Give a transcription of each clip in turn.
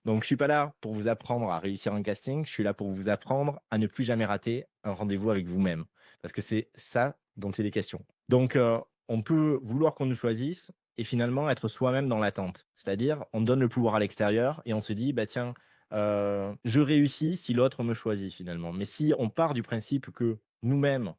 Donc, je suis pas là pour vous apprendre à réussir un casting, je suis là pour vous apprendre à ne plus jamais rater un rendez-vous avec vous-même. Parce que c'est ça dont il est question. Donc, on peut vouloir qu'on nous choisisse et finalement être soi-même dans l'attente. C'est-à-dire, on donne le pouvoir à l'extérieur et on se dit: «Bah, tiens, je réussis si l'autre me choisit finalement». Mais si on part du principe que nous-mêmes,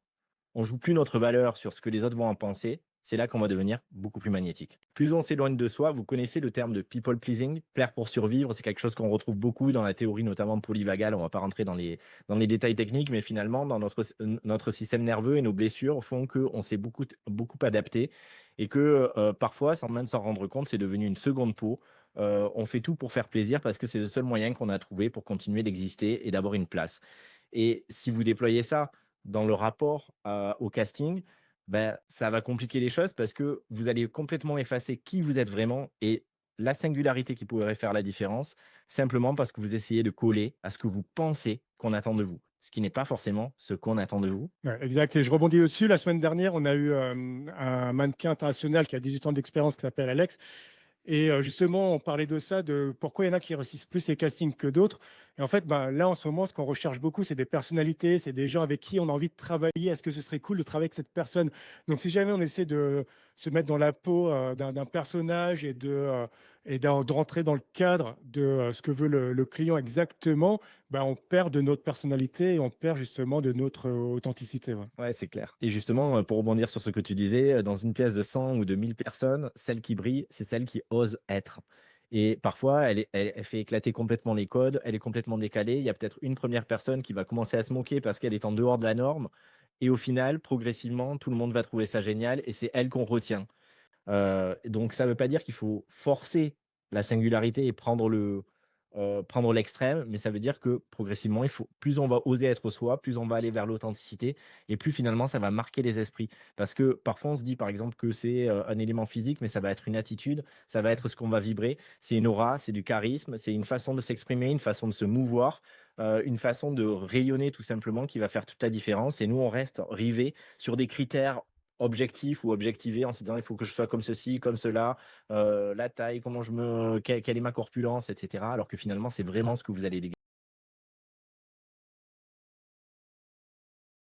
on joue plus notre valeur sur ce que les autres vont en penser, c'est là qu'on va devenir beaucoup plus magnétique. Plus on s'éloigne de soi, vous connaissez le terme de people pleasing, plaire pour survivre, c'est quelque chose qu'on retrouve beaucoup dans la théorie notamment polyvagale, on va pas rentrer dans les détails techniques, mais finalement dans notre système nerveux et nos blessures font qu'on s'est beaucoup adapté et que parfois, sans même s'en rendre compte, c'est devenu une seconde peau. On fait tout pour faire plaisir parce que c'est le seul moyen qu'on a trouvé pour continuer d'exister et d'avoir une place. Et si vous déployez ça dans le rapport au casting, ben ça va compliquer les choses parce que vous allez complètement effacer qui vous êtes vraiment et la singularité qui pourrait faire la différence, simplement parce que vous essayez de coller à ce que vous pensez qu'on attend de vous, ce qui n'est pas forcément ce qu'on attend de vous. Ouais, exact et je rebondis dessus. La semaine dernière, on a eu, un mannequin international qui a 18 ans d'expérience qui s'appelle Alex et justement, on parlait de ça, de pourquoi il y en a qui réussissent plus les castings que d'autres et en fait, ben, là, en ce moment, ce qu'on recherche beaucoup, c'est des personnalités, c'est des gens avec qui on a envie de travailler. Est-ce que ce serait cool de travailler avec cette personne? Donc si jamais on essaie de se mettre dans la peau, d'un personnage et de rentrer dans le cadre de, ce que veut le client exactement, ben, on perd de notre personnalité et on perd justement de notre, authenticité, ouais. Ouais, c'est clair. Et justement, pour rebondir sur ce que tu disais, dans une pièce de 100 ou de 1000 personnes, celle qui brille, c'est celle qui ose être. Et parfois, elle fait éclater complètement les codes, elle est complètement décalée. Il y a peut-être une première personne qui va commencer à se moquer parce qu'elle est en dehors de la norme. Et au final, progressivement, tout le monde va trouver ça génial et c'est elle qu'on retient. Donc ça ne veut pas dire qu'il faut forcer la singularité et prendre l'extrême, mais ça veut dire que progressivement, il faut plus on va oser être soi, plus on va aller vers l'authenticité et plus finalement ça va marquer les esprits. Parce que parfois on se dit par exemple que c'est, un élément physique, mais ça va être une attitude, ça va être ce qu'on va vibrer, c'est une aura, c'est du charisme, c'est une façon de s'exprimer, une façon de se mouvoir, une façon de rayonner tout simplement qui va faire toute la différence et nous on reste rivés sur des critères objectif ou objectivé en se disant: «Il faut que je sois comme ceci, comme cela, la taille, comment je me quelle est ma corpulence?» et cetera. Alors que finalement, c'est vraiment ce que vous allez dégager.